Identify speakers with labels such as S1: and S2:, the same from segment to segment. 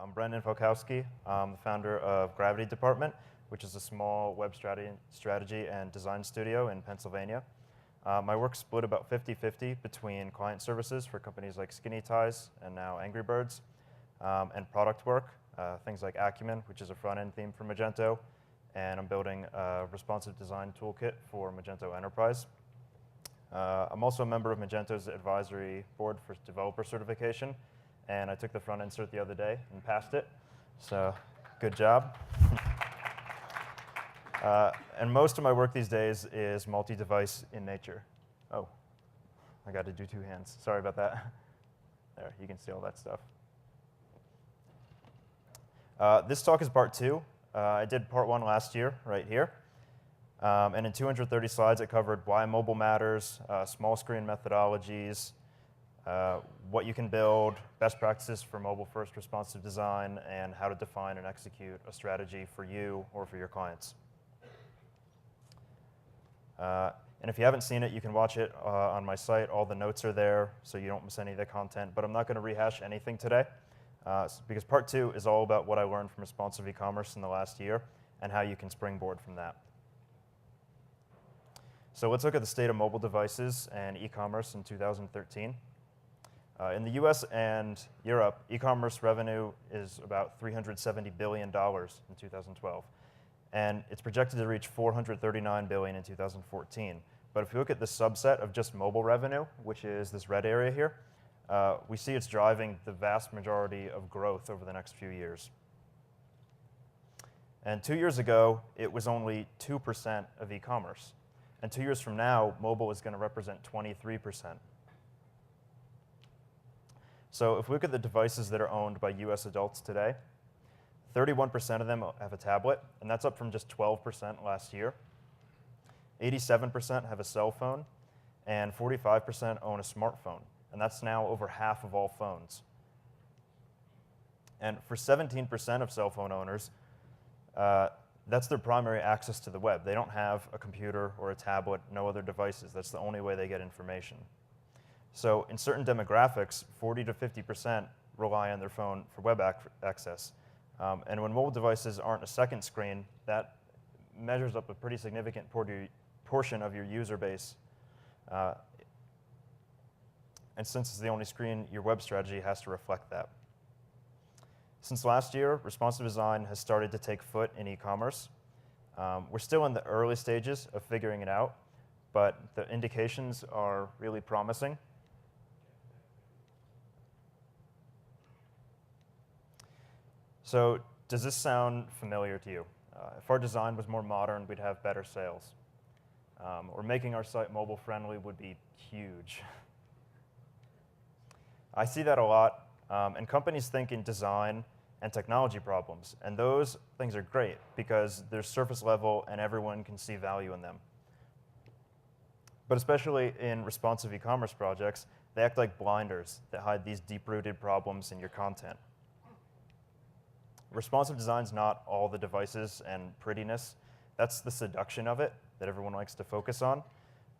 S1: I'm Brendan Folkowski. I'm the founder of Gravity Department, which is a small web strategy and design studio in Pennsylvania. My work's split about 50-50 between client services for companies like Skinny Ties and now Angry Birds, and product work, things like Acumen, which is a front-end theme for Magento, and I'm building a responsive design toolkit for Magento Enterprise. I'm also a member of Magento's advisory board for developer certification, and I took the front-end cert the other day and passed it, so good job. And most of my work these days is multi-device in nature. Oh, I got to do two hands. Sorry about that. There, you can see all that stuff. This talk is part 2. I did part 1 last year, right here. And in 230 slides, I covered why mobile matters, small screen methodologies, what you can build, best practices for mobile-first responsive design, and how to define and execute a strategy for you or for your clients. And if you haven't seen it, you can watch it on my site. All the notes are there, so you don't miss any of the content. But I'm not going to rehash anything today, because part 2 is all about what I learned from responsive e-commerce in the last year and how you can springboard from that. So let's look at the state of mobile devices and e-commerce in 2013. In the US and Europe, e-commerce revenue is about $370 billion in 2012. And it's projected to reach $439 billion in 2014. But if you look at the subset of just mobile revenue, which is this red area here, we see it's driving the vast majority of growth over the next few years. And 2 years ago, it was only 2% of e-commerce. And 2 years from now, mobile is going to represent 23%. So if we look at the devices that are owned by US adults today, 31% of them have a tablet, and that's up from just 12% last year. 87% have a cell phone, and 45% own a smartphone, and that's now over half of all phones. And for 17% of cell phone owners, that's their primary access to the web. They don't have a computer or a tablet, no other devices. That's the only way they get information. So in certain demographics, 40 to 50% rely on their phone for web access. And when mobile devices aren't a second screen, that measures up a pretty significant portion of your user base. And since it's the only screen, your web strategy has to reflect that. Since last year, responsive design has started to take foot in e-commerce. We're still in the early stages of figuring it out, but the indications are really promising. So does this sound familiar to you? If our design was more modern, we'd have better sales. Or making our site mobile friendly would be huge. I see that a lot, and companies think in design and technology problems. And those things are great because they're surface level and everyone can see value in them. But especially in responsive e-commerce projects, they act like blinders that hide these deep-rooted problems in your content. Responsive design's not all the devices and prettiness. That's the seduction of it that everyone likes to focus on.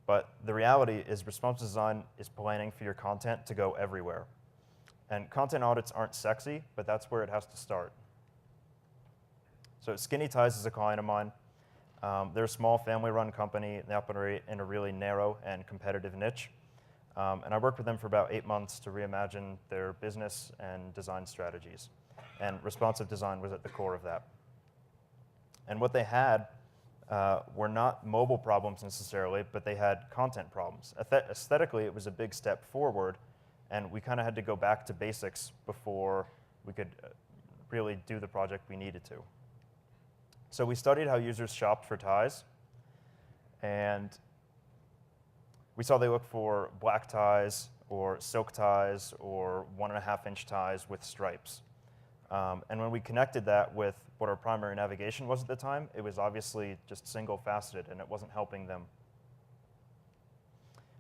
S1: But the reality is responsive design is planning for your content to go everywhere. And content audits aren't sexy, but that's where it has to start. So Skinny Ties is a client of mine. They're a small family-run company. They operate in a really narrow and competitive niche. And I worked with them for about 8 months to reimagine their business and design strategies. And responsive design was at the core of that. And what they had were not mobile problems necessarily, but they had content problems. Aesthetically, it was a big step forward, and we kind of had to go back to basics before we could really do the project we needed to. So we studied how users shopped for ties, and we saw they looked for black ties or silk ties or 1.5-inch ties with stripes. And when we connected that with what our primary navigation was at the time, it was obviously just single-faceted, and it wasn't helping them.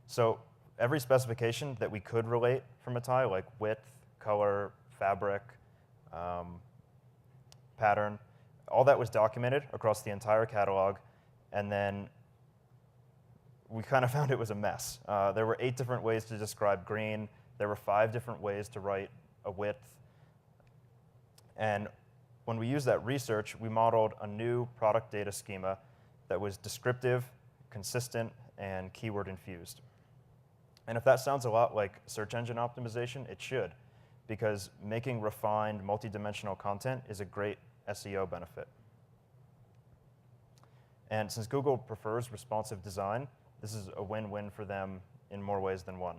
S1: So every specification that we could relate from a tie, like width, color, fabric, pattern, all that was documented across the entire catalog, and then we kind of found it was a mess. There were 8 different ways to describe green. There were 5 different ways to write a width. And when we used that research, we modeled a new product data schema that was descriptive, consistent, and keyword infused. And if that sounds a lot like search engine optimization, it should, because making refined, multi-dimensional content is a great SEO benefit. And since Google prefers responsive design, this is a win-win for them in more ways than one.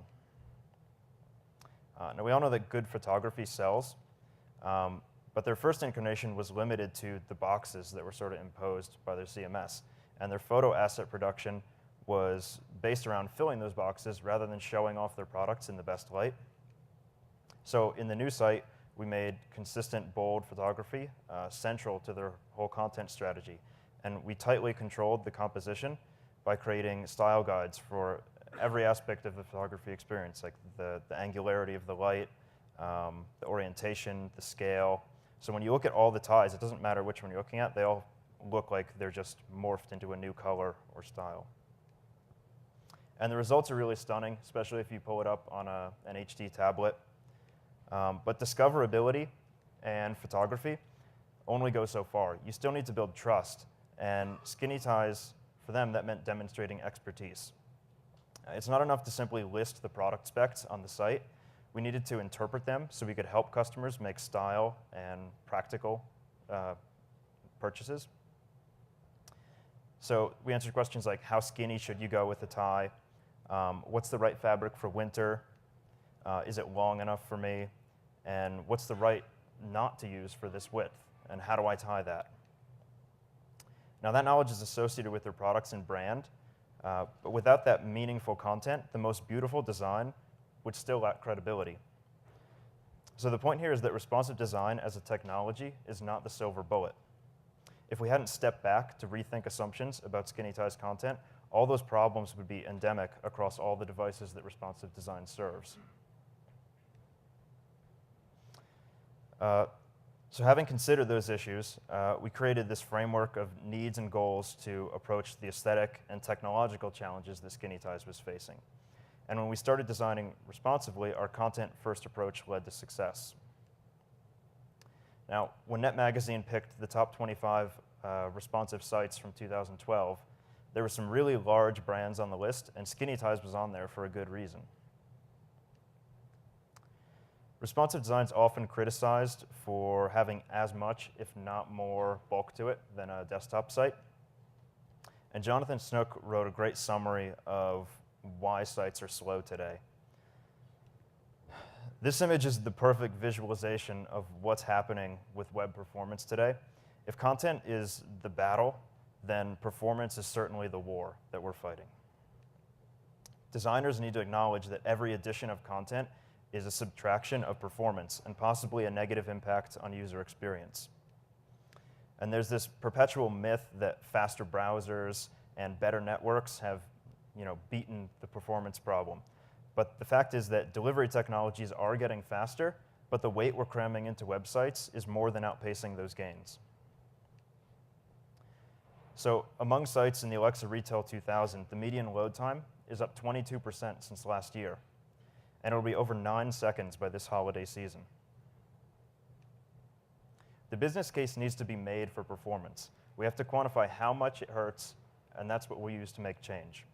S1: Now, we all know that good photography sells, but their first inclination was limited to the boxes that were sort of imposed by their CMS. And their photo asset production was based around filling those boxes rather than showing off their products in the best light. So in the new site, we made consistent, bold photography central to their whole content strategy. And we tightly controlled the composition by creating style guides for every aspect of the photography experience, like the angularity of the light, the orientation, the scale. So when you look at all the ties, it doesn't matter which one you're looking at, they all look like they're just morphed into a new color or style. And the results are really stunning, especially if you pull it up on an HD tablet. But discoverability and photography only go so far. You still need to build trust. And skinny ties, for them, that meant demonstrating expertise. It's not enough to simply list the product specs on the site. We needed to interpret them so we could help customers make style and practical purchases. So we answered questions like, how skinny should you go with a tie? What's the right fabric for winter? Is it long enough for me? And what's the right knot to use for this width? And how do I tie that? Now, that knowledge is associated with their products and brand, but without that meaningful content, the most beautiful design would still lack credibility. So the point here is that responsive design as a technology is not the silver bullet. If we hadn't stepped back to rethink assumptions about skinny ties content, all those problems would be endemic across all the devices that responsive design serves. So having considered those issues, we created this framework of needs and goals to approach the aesthetic and technological challenges that skinny ties was facing. And when we started designing responsively, our content-first approach led to success. Now, when Net Magazine picked the top 25 responsive sites from 2012, there were some really large brands on the list, and skinny ties was on there for a good reason. Responsive design is often criticized for having as much, if not more, bulk to it than a desktop site. And Jonathan Snook wrote a great summary of why sites are slow today. This image is the perfect visualization of what's happening with web performance today. If content is the battle, then performance is certainly the war that we're fighting. Designers need to acknowledge that every addition of content is a subtraction of performance and possibly a negative impact on user experience. And there's this perpetual myth that faster browsers and better networks have beaten the performance problem. But the fact is that delivery technologies are getting faster, but the weight we're cramming into websites is more than outpacing those gains. So among sites in the Alexa Retail 2000, the median load time is up 22% since last year. And it'll be over 9 seconds by this holiday season. The business case needs to be made for performance. We have to quantify how much it hurts, and that's what we use to make change.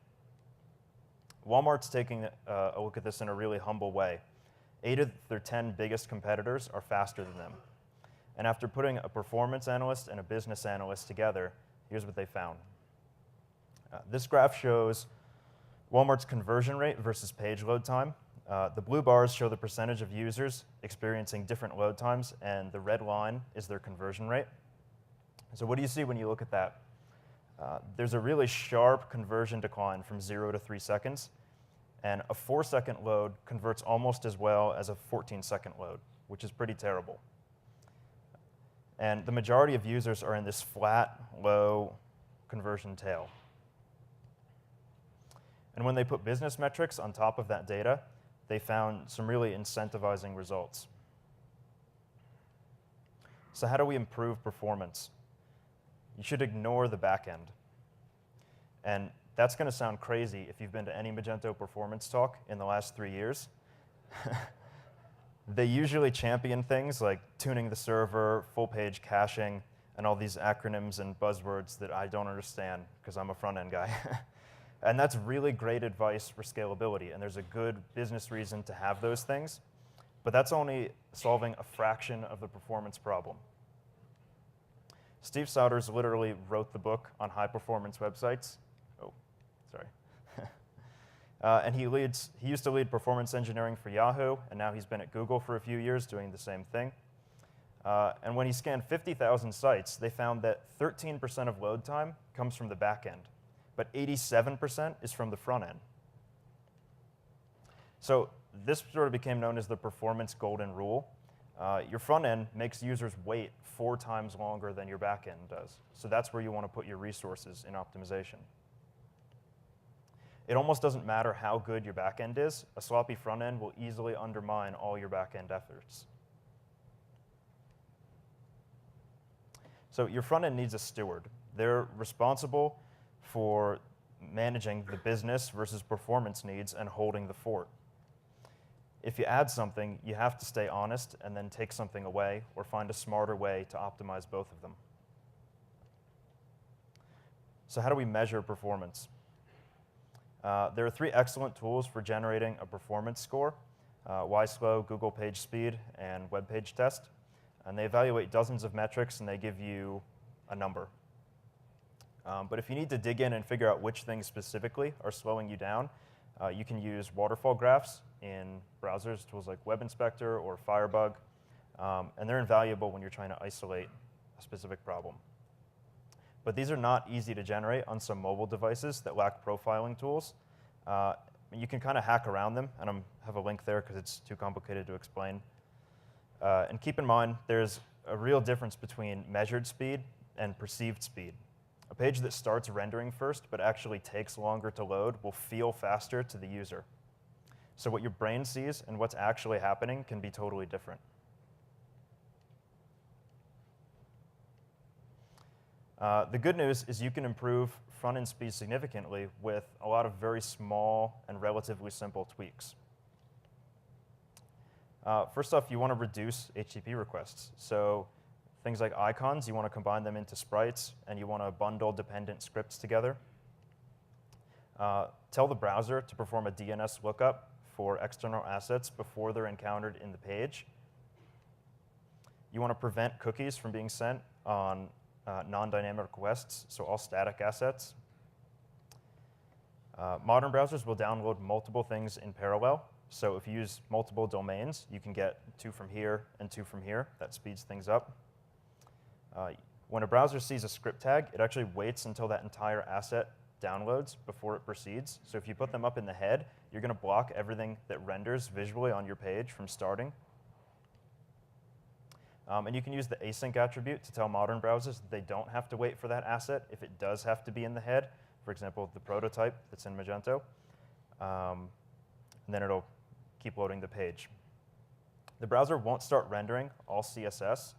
S1: Walmart's taking a look at this in a really humble way. 8 of their 10 biggest competitors are faster than them. And after putting a performance analyst and a business analyst together, here's what they found. This graph shows Walmart's conversion rate versus page load time. The blue bars show the percentage of users experiencing different load times, and the red line is their conversion rate. So what do you see when you look at that? There's a really sharp conversion decline from 0 to 3 seconds, and a 4-second load converts almost as well as a 14-second load, which is pretty terrible. And the majority of users are in this flat, low conversion tail. And when they put business metrics on top of that data, they found some really incentivizing results. So how do we improve performance? You should ignore the back end. And that's going to sound crazy if you've been to any Magento performance talk in the last 3 years. They usually champion things like tuning the server, full page caching, and all these acronyms and buzzwords that I don't understand because I'm a front-end guy. And that's really great advice for scalability, and there's a good business reason to have those things, but that's only solving a fraction of the performance problem. Steve Souders literally wrote the book on high-performance websites. Oh, sorry. And he used to lead performance engineering for Yahoo, and now he's been at Google for a few years doing the same thing. And when he scanned 50,000 sites, they found that 13% of load time comes from the back end, but 87% is from the front end. So this sort of became known as the performance golden rule. Your front end makes users wait 4 times longer than your back end does. So that's where you want to put your resources in optimization. It almost doesn't matter how good your back end is. A sloppy front end will easily undermine all your back end efforts. So your front end needs a steward. They're responsible for managing the business versus performance needs and holding the fort. If you add something, you have to stay honest and then take something away or find a smarter way to optimize both of them. So how do we measure performance? There are 3 excellent tools for generating a performance score, YSlow, Google PageSpeed, and Web Page Test. And they evaluate dozens of metrics, and they give you a number. But if you need to dig in and figure out which things specifically are slowing you down, you can use waterfall graphs in browsers, tools like Web Inspector or Firebug, and they're invaluable when you're trying to isolate a specific problem. But these are not easy to generate on some mobile devices that lack profiling tools. You can kind of hack around them, and I have a link there because it's too complicated to explain. And keep in mind, there's a real difference between measured speed and perceived speed. A page that starts rendering first but actually takes longer to load will feel faster to the user. So what your brain sees and what's actually happening can be totally different. The good news is you can improve front-end speed significantly with a lot of very small and relatively simple tweaks. First off, you want to reduce HTTP requests. So things like icons, you want to combine them into sprites, and you want to bundle dependent scripts together. Tell the browser to perform a DNS lookup for external assets before they're encountered in the page. You want to prevent cookies from being sent on non-dynamic requests, so all static assets. Modern browsers will download multiple things in parallel. So if you use multiple domains, you can get 2 from here and 2 from here. That speeds things up. When a browser sees a script tag, it actually waits until that entire asset downloads before it proceeds. So if you put them up in the head, you're going to block everything that renders visually on your page from starting. And you can use the async attribute to tell modern browsers that they don't have to wait for that asset if it does have to be in the head. For example, the prototype that's in Magento. And then it'll keep loading the page. The browser won't start rendering all CSS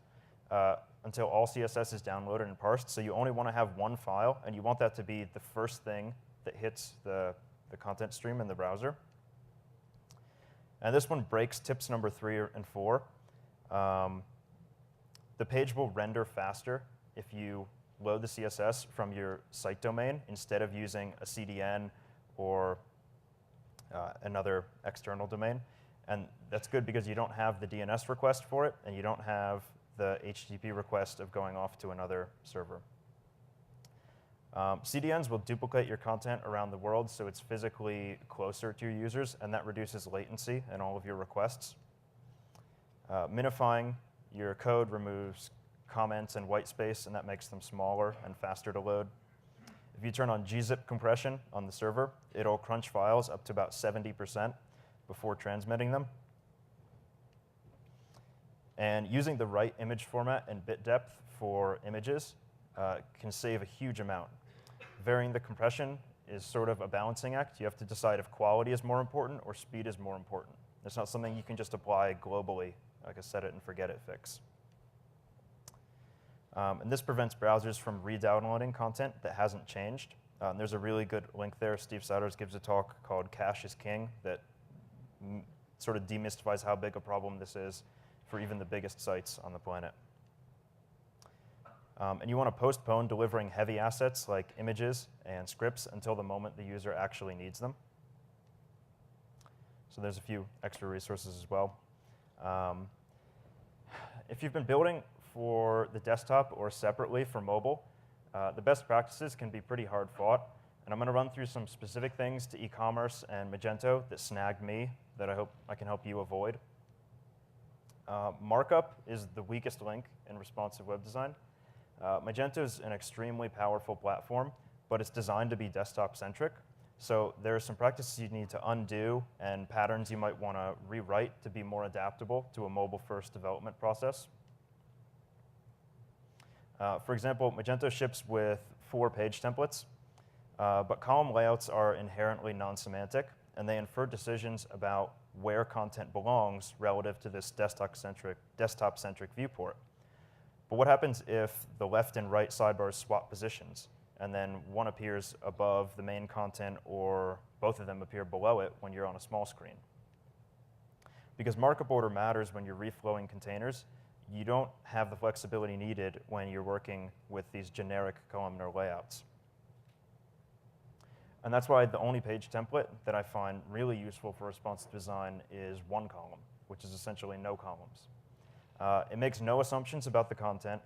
S1: until all CSS is downloaded and parsed. So you only want to have one file, and you want that to be the first thing that hits the content stream in the browser. And this one breaks tips number 3 and 4. The page will render faster if you load the CSS from your site domain instead of using a CDN or another external domain. And that's good because you don't have the DNS request for it, and you don't have the HTTP request of going off to another server. CDNs will duplicate your content around the world, so it's physically closer to your users, and that reduces latency in all of your requests. Minifying your code removes comments and white space, and that makes them smaller and faster to load. If you turn on gzip compression on the server, it'll crunch files up to about 70% before transmitting them. And using the right image format and bit depth for images can save a huge amount. Varying the compression is sort of a balancing act. You have to decide if quality is more important or speed is more important. It's not something you can just apply globally, like a set it and forget it fix. And this prevents browsers from re-downloading content that hasn't changed. There's a really good link there. Steve Souders gives a talk called Cache is King that sort of demystifies how big a problem this is for even the biggest sites on the planet. And you want to postpone delivering heavy assets like images and scripts until the moment the user actually needs them. So there's a few extra resources as well. If you've been building for the desktop or separately for mobile, the best practices can be pretty hard fought. And I'm going to run through some specific things to eCommerce and Magento that snagged me that I hope I can help you avoid. Markup is the weakest link in responsive web design. Magento is an extremely powerful platform, but it's designed to be desktop-centric. So there are some practices you need to undo and patterns you might want to rewrite to be more adaptable to a mobile-first development process. For example, Magento ships with 4 page templates, but column layouts are inherently non-semantic, and they infer decisions about where content belongs relative to this desktop-centric viewport. But what happens if the left and right sidebars swap positions, and then one appears above the main content or both of them appear below it when you're on a small screen? Because markup order matters when you're reflowing containers, you don't have the flexibility needed when you're working with these generic columnar layouts. And that's why the only page template that I find really useful for responsive design is one column, which is essentially no columns. It makes no assumptions about the content,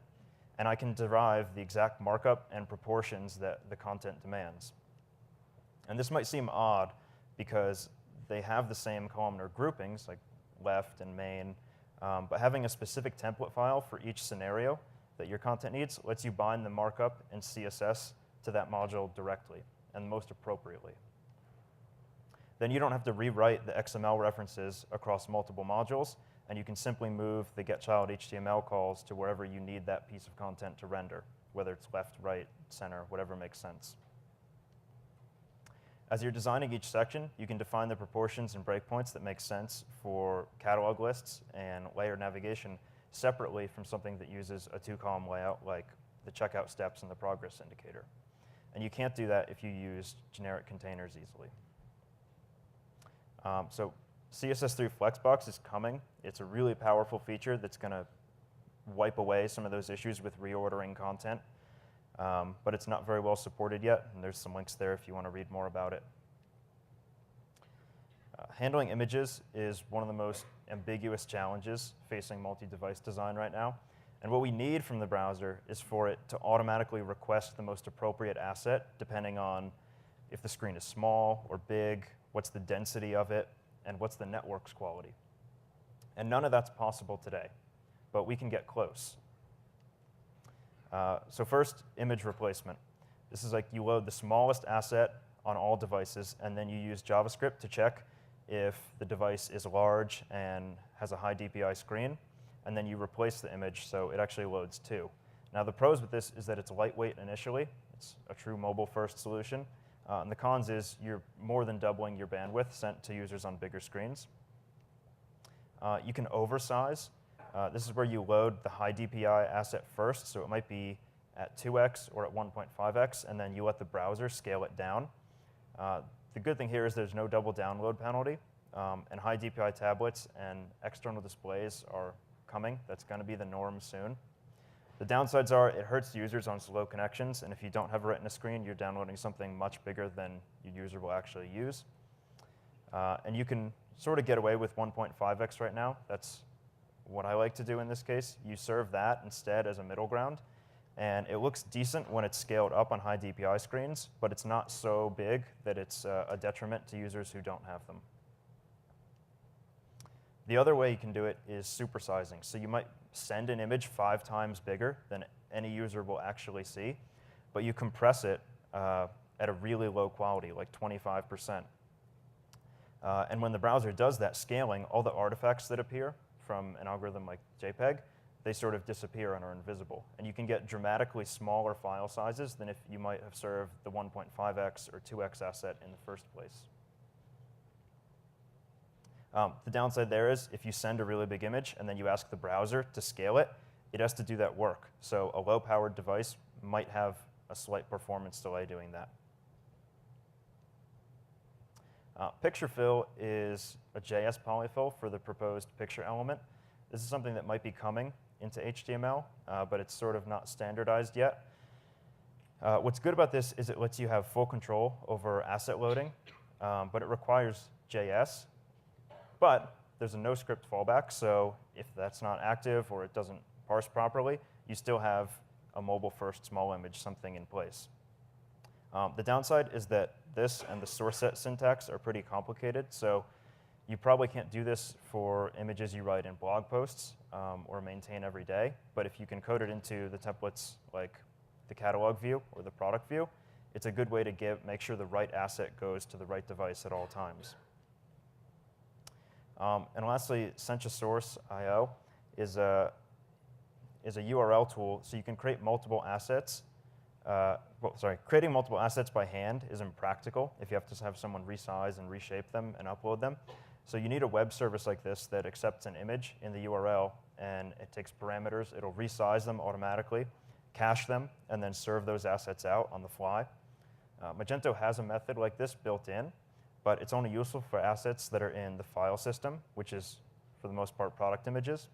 S1: and I can derive the exact markup and proportions that the content demands. And this might seem odd because they have the same columnar groupings, like left and main, but having a specific template file for each scenario that your content needs lets you bind the markup and CSS to that module directly and most appropriately. Then you don't have to rewrite the XML references across multiple modules, and you can simply move the getChildHTML calls to wherever you need that piece of content to render, whether it's left, right, center, whatever makes sense. As you're designing each section, you can define the proportions and breakpoints that make sense for catalog lists and layer navigation separately from something that uses a 2-column layout like the checkout steps and the progress indicator. And you can't do that if you use generic containers easily. So CSS3 Flexbox is coming. It's a really powerful feature that's going to wipe away some of those issues with reordering content. But it's not very well supported yet, and there's some links there if you want to read more about it. Handling images is one of the most ambiguous challenges facing multi-device design right now. And what we need from the browser is for it to automatically request the most appropriate asset depending on if the screen is small or big, what's the density of it, and what's the network's quality. And none of that's possible today, but we can get close. So first, image replacement. This is like you load the smallest asset on all devices, and then you use JavaScript to check if the device is large and has a high DPI screen, and then you replace the image so it actually loads too. Now the pros with this is that it's lightweight initially. It's a true mobile-first solution. And the cons is you're more than doubling your bandwidth sent to users on bigger screens. You can oversize. This is where you load the high DPI asset first, so it might be at 2x or at 1.5x, and then you let the browser scale it down. The good thing here is there's no double download penalty, and high DPI tablets and external displays are coming. That's going to be the norm soon. The downsides are it hurts users on slow connections, and if you don't have a Retina screen, you're downloading something much bigger than your user will actually use. And you can sort of get away with 1.5x right now. That's what I like to do in this case. You serve that instead as a middle ground, and it looks decent when it's scaled up on high DPI screens, but it's not so big that it's a detriment to users who don't have them. The other way you can do it is supersizing. So you might send an image 5 times bigger than any user will actually see, but you compress it at a really low quality, like 25%. And when the browser does that scaling, all the artifacts that appear from an algorithm like JPEG, they sort of disappear and are invisible. And you can get dramatically smaller file sizes than if you might have served the 1.5x or 2x asset in the first place. The downside there is if you send a really big image and then you ask the browser to scale it, it has to do that work. So a low-powered device might have a slight performance delay doing that. Picture fill is a JS polyfill for the proposed picture element. This is something that might be coming into HTML, but it's sort of not standardized yet. What's good about this is it lets you have full control over asset loading, but it requires JS. But there's a no-script fallback, so if that's not active or it doesn't parse properly, you still have a mobile-first small image, something in place. The downside is that this and the source set syntax are pretty complicated, so you probably can't do this for images you write in blog posts or maintain every day. But if you can code it into the templates like the catalog view or the product view, it's a good way to make sure the right asset goes to the right device at all times. And lastly, Sencha-Source.io is a URL tool, so you can create multiple assets. Creating multiple assets by hand is impractical if you have to have someone resize and reshape them and upload them. So you need a web service like this that accepts an image in the URL, and it takes parameters. It'll resize them automatically, cache them, and then serve those assets out on the fly. Magento has a method like this built in, but it's only useful for assets that are in the file system, which is, for the most part, product images.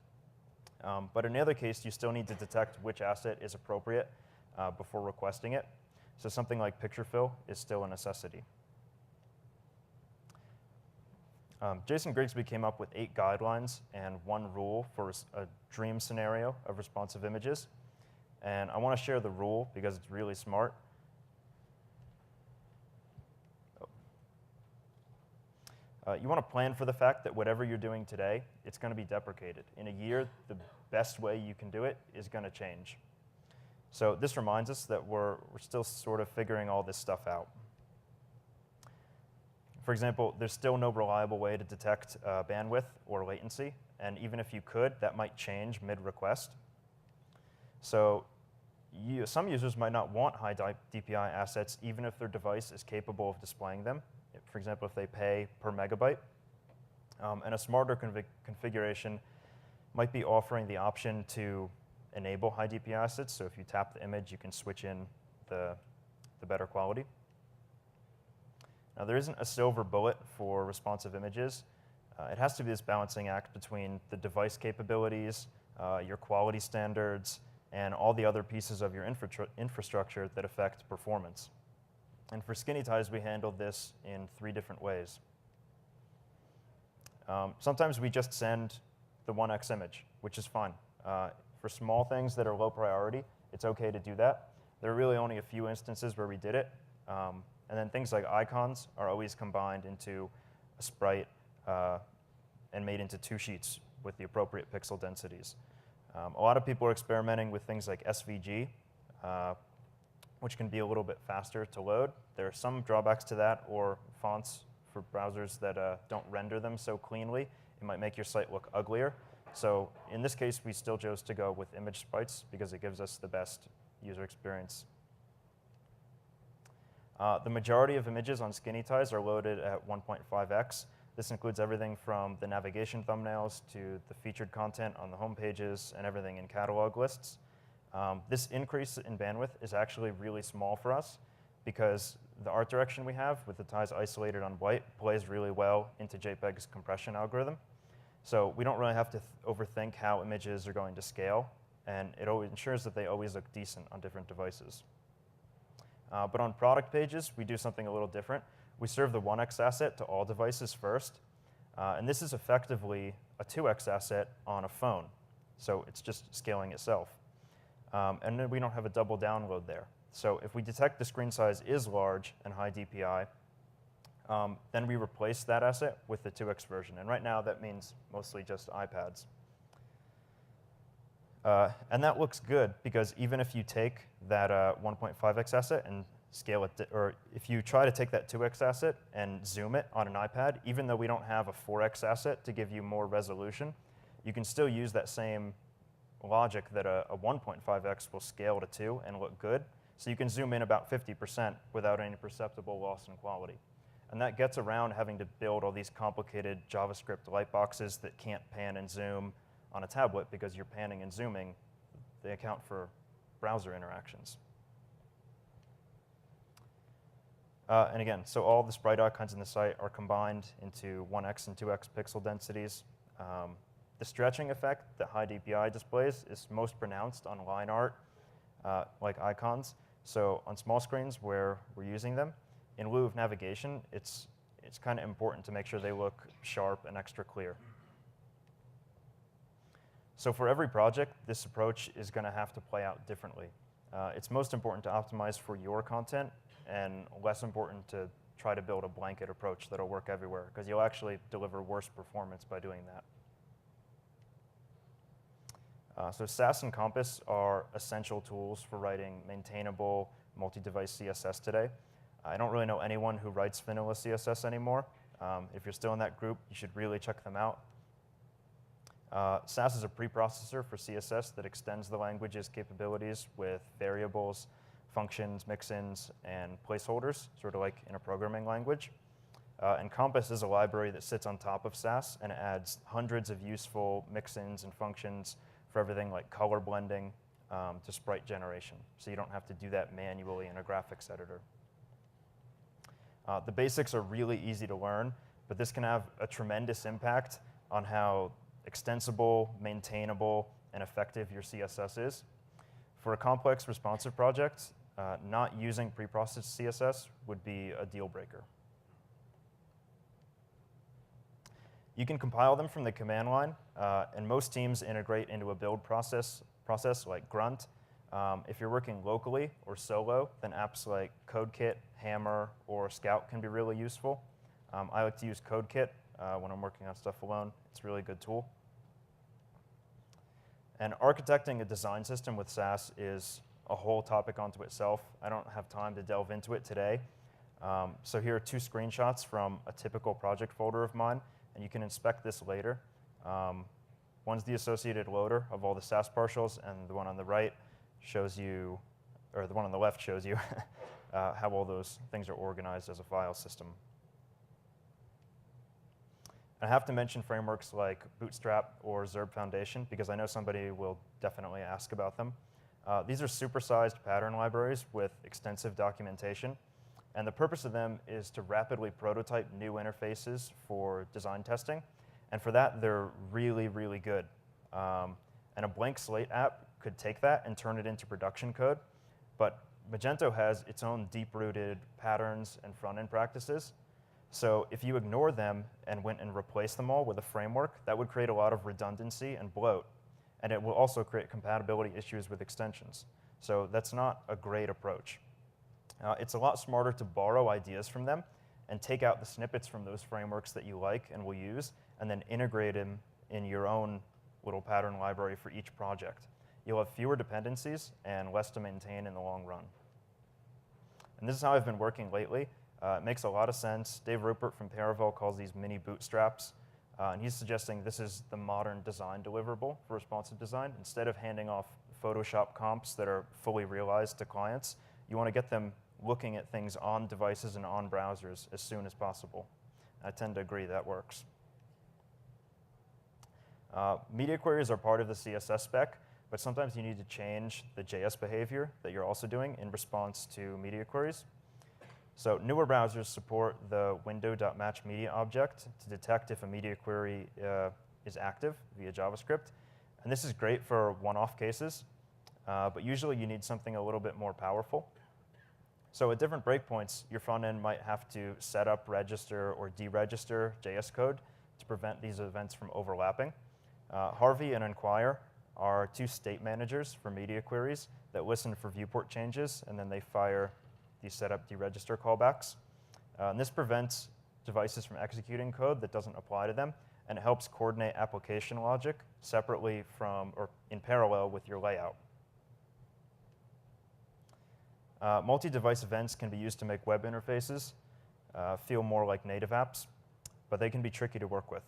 S1: But in the other case, you still need to detect which asset is appropriate before requesting it. So something like picture fill is still a necessity. Jason Grigsby came up with 8 guidelines and 1 rule for a dream scenario of responsive images. And I want to share the rule because it's really smart. You want to plan for the fact that whatever you're doing today, it's going to be deprecated. In a year, the best way you can do it is going to change. So this reminds us that we're still sort of figuring all this stuff out. For example, there's still no reliable way to detect bandwidth or latency. And even if you could, that might change mid-request. So some users might not want high DPI assets even if their device is capable of displaying them. For example, if they pay per megabyte. And a smarter configuration might be offering the option to enable high DPI assets. So if you tap the image, you can switch in the better quality. Now, there isn't a silver bullet for responsive images. It has to be this balancing act between the device capabilities, your quality standards, and all the other pieces of your infrastructure that affect performance. And for Skinny Ties, we handled this in 3 different ways. Sometimes we just send the 1x image, which is fine. For small things that are low priority, it's OK to do that. There are really only a few instances where we did it. And then things like icons are always combined into a sprite and made into 2 sheets with the appropriate pixel densities. A lot of people are experimenting with things like SVG, which can be a little bit faster to load. There are some drawbacks to that, or fonts for browsers that don't render them so cleanly. It might make your site look uglier. So in this case, we still chose to go with image sprites because it gives us the best user experience. The majority of images on Skinny Ties are loaded at 1.5x. This includes everything from the navigation thumbnails to the featured content on the home pages and everything in catalog lists. This increase in bandwidth is actually really small for us because the art direction we have with the ties isolated on white plays really well into JPEG's compression algorithm. So we don't really have to overthink how images are going to scale, and it ensures that they always look decent on different devices. But on product pages, we do something a little different. We serve the 1x asset to all devices first. And this is effectively a 2x asset on a phone. So it's just scaling itself. And then we don't have a double download there. So if we detect the screen size is large and high DPI, then we replace that asset with the 2x version. And right now, that means mostly just iPads. And that looks good, because even if you take that 1.5x asset and scale it, or if you try to take that 2x asset and zoom it on an iPad, even though we don't have a 4x asset to give you more resolution, you can still use that same logic that a 1.5x will scale to 2 and look good. So you can zoom in about 50% without any perceptible loss in quality. And that gets around having to build all these complicated JavaScript lightboxes that can't pan and zoom on a tablet, because you're panning and zooming, they account for browser interactions. And again, so all the sprite icons in the site are combined into 1x and 2x pixel densities. The stretching effect that high DPI displays is most pronounced on line art, like icons. So on small screens where we're using them, in lieu of navigation, it's kind of important to make sure they look sharp and extra clear. So for every project, this approach is going to have to play out differently. It's most important to optimize for your content and less important to try to build a blanket approach that'll work everywhere, because you'll actually deliver worse performance by doing that. So Sass and Compass are essential tools for writing maintainable multi-device CSS today. I don't really know anyone who writes vanilla CSS anymore. If you're still in that group, you should really check them out. Sass is a preprocessor for CSS that extends the language's capabilities with variables, functions, mix-ins, and placeholders, sort of like in a programming language. And Compass is a library that sits on top of Sass and adds hundreds of useful mix-ins and functions for everything like color blending to sprite generation. So you don't have to do that manually in a graphics editor. The basics are really easy to learn, but this can have a tremendous impact on how extensible, maintainable, and effective your CSS is. For a complex responsive project, not using preprocessed CSS would be a deal breaker. You can compile them from the command line, and most teams integrate into a build process like Grunt. If you're working locally or solo, then apps like CodeKit, Hammer, or Scout can be really useful. I like to use CodeKit when I'm working on stuff alone. It's a really good tool. And architecting a design system with Sass is a whole topic unto itself. I don't have time to delve into it today. So here are two screenshots from a typical project folder of mine, and you can inspect this later. One's the associated loader of all the Sass partials, and the one on the right shows you, or the one on the left shows you how all those things are organized as a file system. I have to mention frameworks like Bootstrap or Zurb Foundation, because I know somebody will definitely ask about them. These are supersized pattern libraries with extensive documentation, and the purpose of them is to rapidly prototype new interfaces for design testing, and for that, they're really, really good. And a blank slate app could take that and turn it into production code, but Magento has its own deep-rooted patterns and front-end practices. So if you ignore them and went and replaced them all with a framework, that would create a lot of redundancy and bloat, and it will also create compatibility issues with extensions. So that's not a great approach. It's a lot smarter to borrow ideas from them and take out the snippets from those frameworks that you like and will use, and then integrate them in your own little pattern library for each project. You'll have fewer dependencies and less to maintain in the long run. And this is how I've been working lately. It makes a lot of sense. Dave Rupert from Paravel calls these mini bootstraps, and he's suggesting this is the modern design deliverable for responsive design. Instead of handing off Photoshop comps that are fully realized to clients, you want to get them looking at things on devices and on browsers as soon as possible. I tend to agree that works. Media queries are part of the CSS spec, but sometimes you need to change the JS behavior that you're also doing in response to media queries. So newer browsers support the window.matchMedia object to detect if a media query is active via JavaScript. And this is great for one-off cases, but usually you need something a little bit more powerful. So at different breakpoints, your front end might have to set up, register, or deregister JS code to prevent these events from overlapping. Harvey and Enquire are two state managers for media queries that listen for viewport changes, and then they fire these setup deregister callbacks. And this prevents devices from executing code that doesn't apply to them, and it helps coordinate application logic separately from, or in parallel with your layout. Multi-device events can be used to make web interfaces feel more like native apps, but they can be tricky to work with.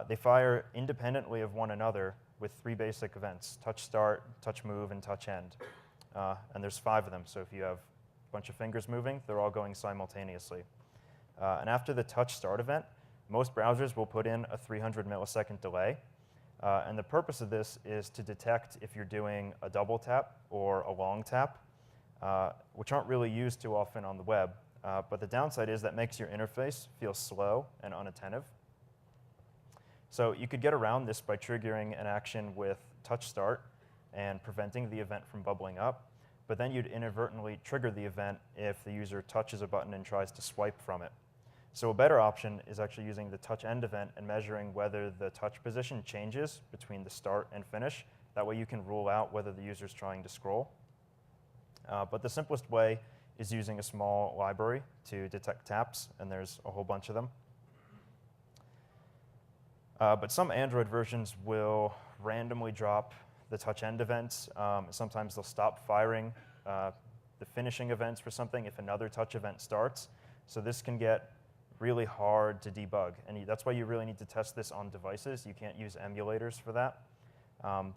S1: They fire independently of one another with three basic events: touch start, touch move, and touch end. And there's 5 of them, so if you have a bunch of fingers moving, they're all going simultaneously. And after the touch start event, most browsers will put in a 300 millisecond delay. And the purpose of this is to detect if you're doing a double tap or a long tap, which aren't really used too often on the web. but the downside is that makes your interface feel slow and unattentive. So you could get around this by triggering an action with touch start and preventing the event from bubbling up, but then you'd inadvertently trigger the event if the user touches a button and tries to swipe from it. So a better option is actually using the touch end event and measuring whether the touch position changes between the start and finish. That way you can rule out whether the user's trying to scroll. But the simplest way is using a small library to detect taps, and there's a whole bunch of them. But some Android versions will randomly drop the touch end events. Sometimes they'll stop firing the finishing events for something if another touch event starts. So this can get really hard to debug, and that's why you really need to test this on devices. You can't use emulators for that.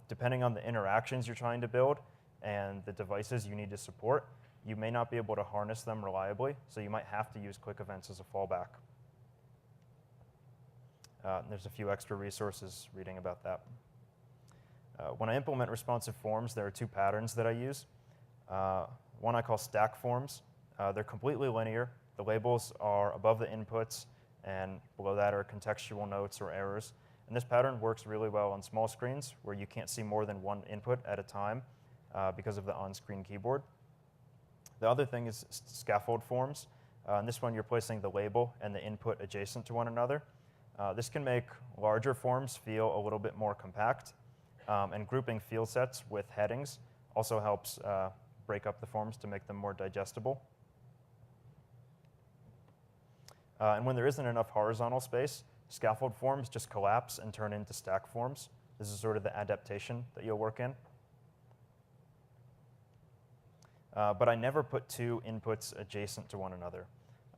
S1: Depending on the interactions you're trying to build and the devices you need to support, you may not be able to harness them reliably, so you might have to use quick events as a fallback. There's a few extra resources reading about that. When I implement responsive forms, there are two patterns that I use. One I call stack forms. They're completely linear. The labels are above the inputs, and below that are contextual notes or errors. And this pattern works really well on small screens where you can't see more than one input at a time because of the on-screen keyboard. The other thing is scaffold forms. In this one, you're placing the label and the input adjacent to one another. This can make larger forms feel a little bit more compact, and grouping field sets with headings also helps break up the forms to make them more digestible. And when there isn't enough horizontal space, scaffold forms just collapse and turn into stack forms. This is sort of the adaptation that you'll work in. But I never put two inputs adjacent to one another.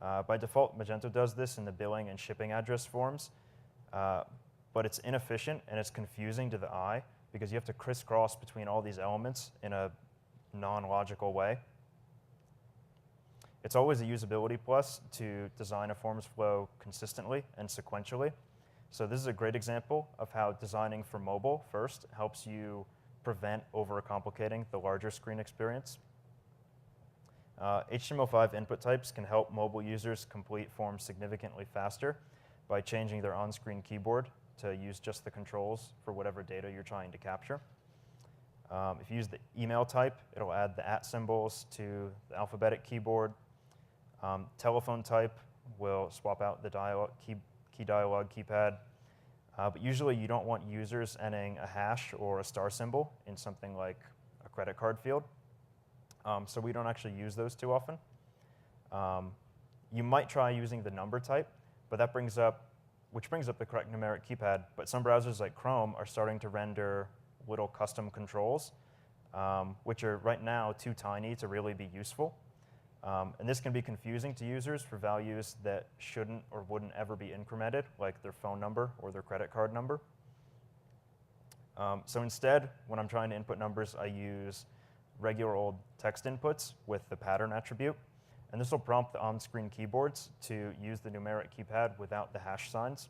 S1: By default, Magento does this in the billing and shipping address forms, but it's inefficient and it's confusing to the eye because you have to crisscross between all these elements in a non-logical way. It's always a usability plus to design a forms flow consistently and sequentially. So this is a great example of how designing for mobile first helps you prevent overcomplicating the larger screen experience. HTML5 input types can help mobile users complete forms significantly faster by changing their on-screen keyboard to use just the controls for whatever data you're trying to capture. If you use the email type, it'll add the @ symbols to the alphabetic keyboard. Telephone type will swap out the key dialog keypad. But usually you don't want users entering a hash or a star symbol in something like a credit card field. So we don't actually use those too often. You might try using the number type, but that brings up the correct numeric keypad. But some browsers like Chrome are starting to render little custom controls, which are right now too tiny to really be useful. And this can be confusing to users for values that shouldn't or wouldn't ever be incremented, like their phone number or their credit card number. So instead, when I'm trying to input numbers, I use regular old text inputs with the pattern attribute. And this will prompt the on-screen keyboards to use the numeric keypad without the hash signs.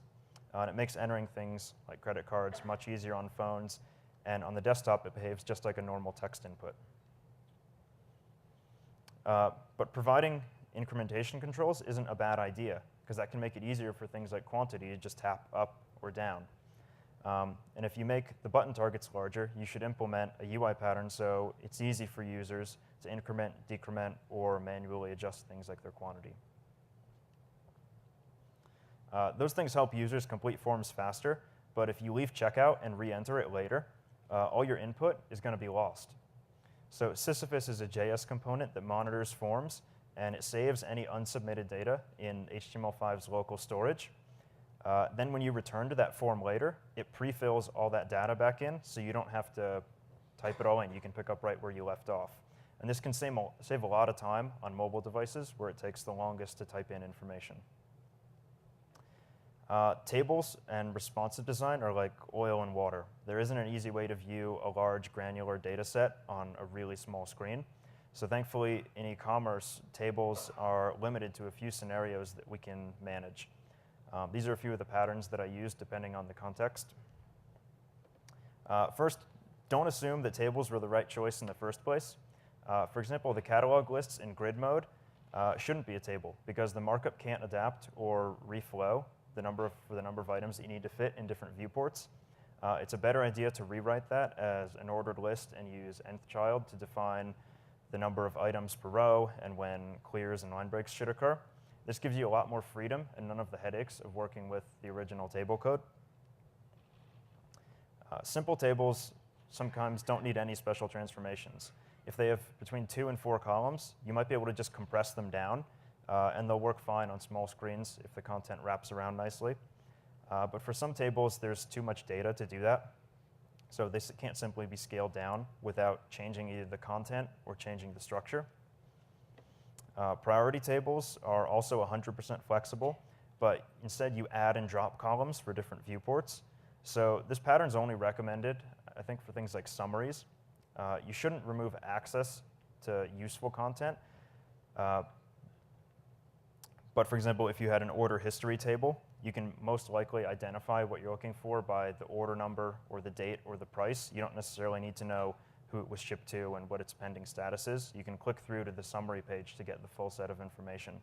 S1: And it makes entering things like credit cards much easier on phones. And on the desktop, it behaves just like a normal text input. But providing incrementation controls isn't a bad idea, because that can make it easier for things like quantity to just tap up or down. And if you make the button targets larger, you should implement a UI pattern so it's easy for users to increment, decrement, or manually adjust things like their quantity. Those things help users complete forms faster, but if you leave checkout and re-enter it later, all your input is going to be lost. So Sisyphus is a JS component that monitors forms, and it saves any unsubmitted data in HTML5's local storage. Then when you return to that form later, it pre-fills all that data back in, so you don't have to type it all in. You can pick up right where you left off. And this can save a lot of time on mobile devices where it takes the longest to type in information. Tables and responsive design are like oil and water. There isn't an easy way to view a large granular data set on a really small screen. So thankfully, in e-commerce, tables are limited to a few scenarios that we can manage. These are a few of the patterns that I use depending on the context. First, don't assume that tables were the right choice in the first place. For example, the catalog lists in grid mode shouldn't be a table because the markup can't adapt or reflow for the number of items that you need to fit in different viewports. It's a better idea to rewrite that as an ordered list and use nth child to define the number of items per row and when clears and line breaks should occur. This gives you a lot more freedom and none of the headaches of working with the original table code. Simple tables sometimes don't need any special transformations. If they have between 2 and 4 columns, you might be able to just compress them down, and they'll work fine on small screens if the content wraps around nicely. But for some tables, there's too much data to do that. So this can't simply be scaled down without changing either the content or changing the structure. Priority tables are also 100% flexible, but instead you add and drop columns for different viewports. So this pattern's only recommended, I think, for things like summaries. You shouldn't remove access to useful content. But for example, if you had an order history table, you can most likely identify what you're looking for by the order number or the date or the price. You don't necessarily need to know who it was shipped to and what its pending status is. You can click through to the summary page to get the full set of information.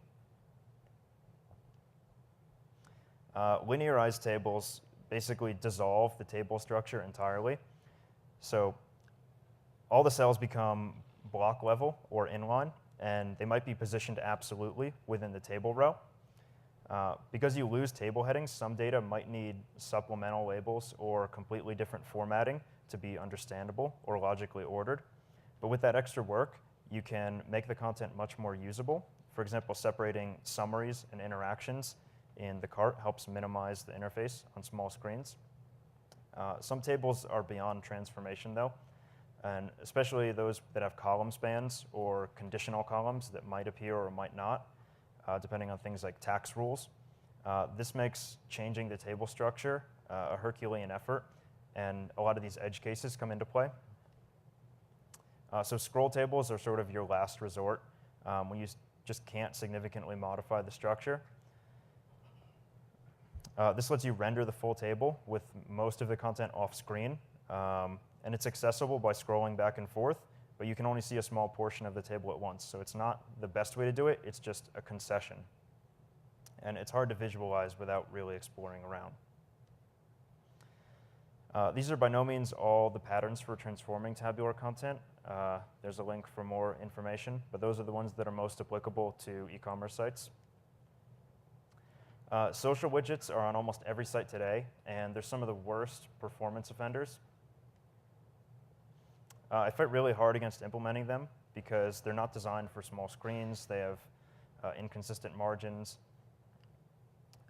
S1: Linearized tables basically dissolve the table structure entirely. So all the cells become block level or inline, and they might be positioned absolutely within the table row. Because you lose table headings, some data might need supplemental labels or completely different formatting to be understandable or logically ordered. But with that extra work, you can make the content much more usable. For example, separating summaries and interactions in the cart helps minimize the interface on small screens. Some tables are beyond transformation, though, and especially those that have column spans or conditional columns that might appear or might not, depending on things like tax rules. This makes changing the table structure a Herculean effort, and a lot of these edge cases come into play. So scroll tables are sort of your last resort when you just can't significantly modify the structure. This lets you render the full table with most of the content off screen, and it's accessible by scrolling back and forth, but you can only see a small portion of the table at once. So it's not the best way to do it, it's just a concession. And it's hard to visualize without really exploring around. These are by no means all the patterns for transforming tabular content. There's a link for more information, but those are the ones that are most applicable to e-commerce sites. Social widgets are on almost every site today, and they're some of the worst performance offenders. I fight really hard against implementing them because they're not designed for small screens. They have inconsistent margins.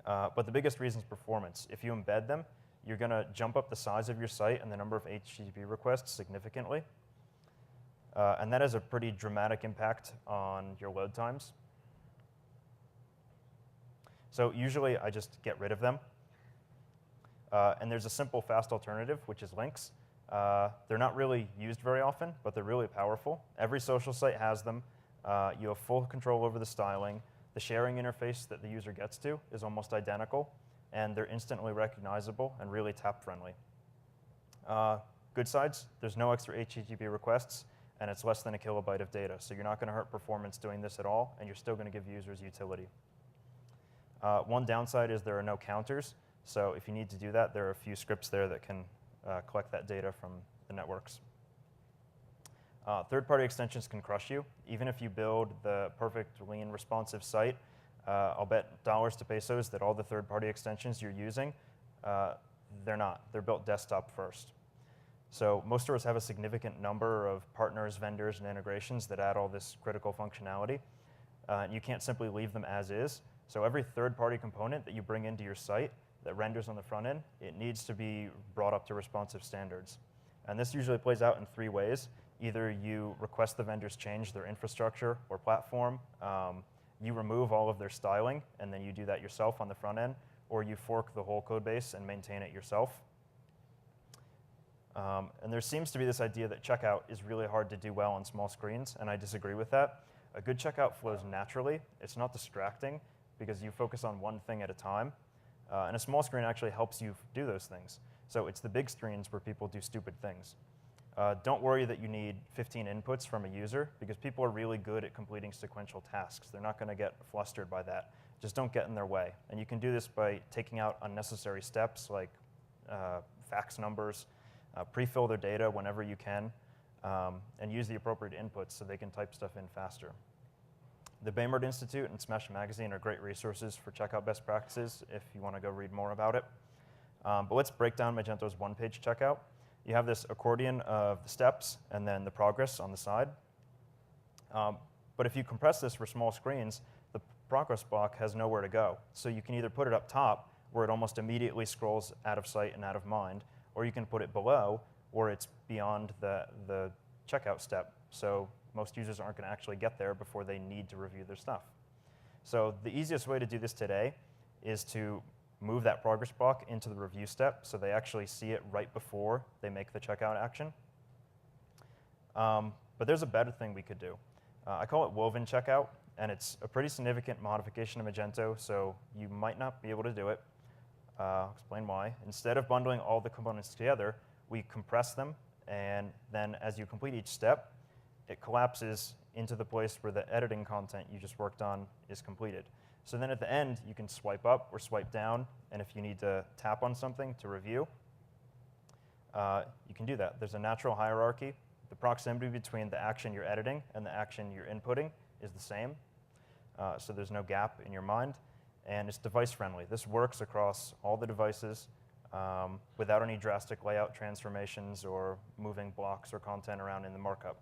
S1: But the biggest reason is performance. If you embed them, you're going to jump up the size of your site and the number of HTTP requests significantly. And that has a pretty dramatic impact on your load times. So usually I just get rid of them. And there's a simple, fast alternative, which is links. They're not really used very often, but they're really powerful. Every social site has them. You have full control over the styling. The sharing interface that the user gets to is almost identical, and they're instantly recognizable and really tap-friendly. Good sides, there's no extra HTTP requests, and it's less than a kilobyte of data. So you're not going to hurt performance doing this at all, and you're still going to give users utility. One downside is there are no counters. So if you need to do that, there are a few scripts there that can collect that data from the networks. Third-party extensions can crush you. Even if you build the perfect, lean, responsive site, I'll bet dollars to pesos that all the third-party extensions you're using, they're not. They're built desktop first. So most stores have a significant number of partners, vendors, and integrations that add all this critical functionality. You can't simply leave them as is. So every third-party component that you bring into your site that renders on the front end, it needs to be brought up to responsive standards. And this usually plays out in 3 ways. Either you request the vendors change their infrastructure or platform, you remove all of their styling, and then you do that yourself on the front end, or you fork the whole code base and maintain it yourself. And there seems to be this idea that checkout is really hard to do well on small screens, and I disagree with that. A good checkout flows naturally. It's not distracting because you focus on one thing at a time. And a small screen actually helps you do those things. So it's the big screens where people do stupid things. Don't worry that you need 15 inputs from a user, because people are really good at completing sequential tasks. They're not going to get flustered by that. Just don't get in their way. And you can do this by taking out unnecessary steps like fax numbers, pre-fill their data whenever you can, and use the appropriate inputs so they can type stuff in faster. The Baymard Institute and Smash Magazine are great resources for checkout best practices if you want to go read more about it. But let's break down Magento's one-page checkout. You have this accordion of the steps and then the progress on the side. But if you compress this for small screens, the progress block has nowhere to go. So you can either put it up top, where it almost immediately scrolls out of sight and out of mind, or you can put it below, where it's beyond the checkout step. So most users aren't going to actually get there before they need to review their stuff. So the easiest way to do this today is to move that progress block into the review step so they actually see it right before they make the checkout action. But there's a better thing we could do. I call it woven checkout, and it's a pretty significant modification of Magento, so you might not be able to do it. I'll explain why. Instead of bundling all the components together, we compress them, and then as you complete each step, it collapses into the place where the editing content you just worked on is completed. So then at the end, you can swipe up or swipe down, and if you need to tap on something to review, you can do that. There's a natural hierarchy. The proximity between the action you're editing and the action you're inputting is the same, so there's no gap in your mind, and it's device-friendly. This works across all the devices without any drastic layout transformations or moving blocks or content around in the markup.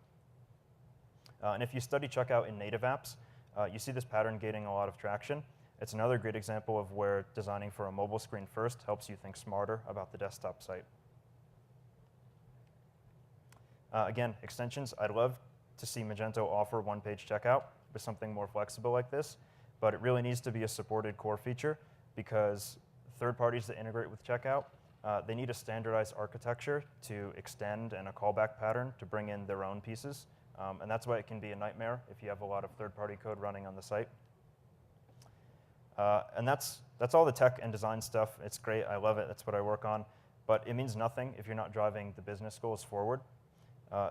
S1: And if you study checkout in native apps, you see this pattern gaining a lot of traction. It's another great example of where designing for a mobile screen first helps you think smarter about the desktop site. Again, extensions. I'd love to see Magento offer one-page checkout with something more flexible like this, but it really needs to be a supported core feature because third parties that integrate with checkout, they need a standardized architecture to extend and a callback pattern to bring in their own pieces. And that's why it can be a nightmare if you have a lot of third-party code running on the site. And that's all the tech and design stuff. It's great. I love it. That's what I work on. But it means nothing if you're not driving the business goals forward.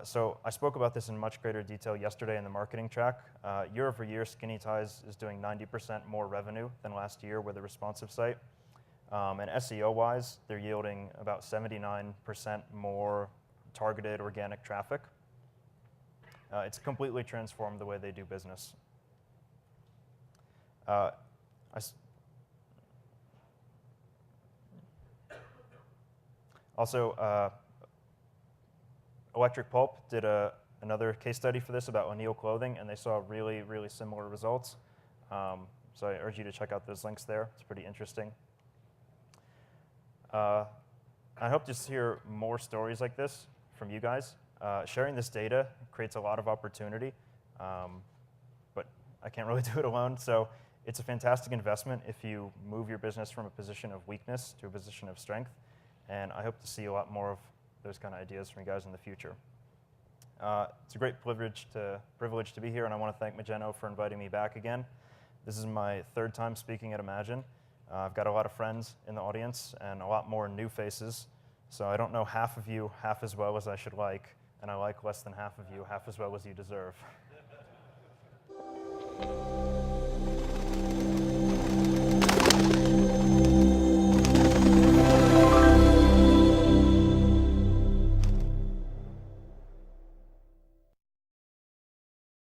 S1: So I spoke about this in much greater detail yesterday in the marketing track. Year over year, Skinny Ties is doing 90% more revenue than last year with a responsive site. And SEO-wise, they're yielding about 79% more targeted organic traffic. It's completely transformed the way they do business. Also, Electric Pulp did another case study for this about O'Neill clothing, and they saw really, really similar results. So I urge you to check out those links there. It's pretty interesting. I hope to hear more stories like this from you guys. Sharing this data creates a lot of opportunity, but I can't really do it alone. So it's a fantastic investment if you move your business from a position of weakness to a position of strength. And I hope to see a lot more of those kind of ideas from you guys in the future. It's a great privilege to be here, and I want to thank Magento for inviting me back again. This is my third time speaking at Imagine. I've got a lot of friends in the audience and a lot more new faces. So I don't know half of you half as well as I should like, and I like less than half of you half as well as you deserve.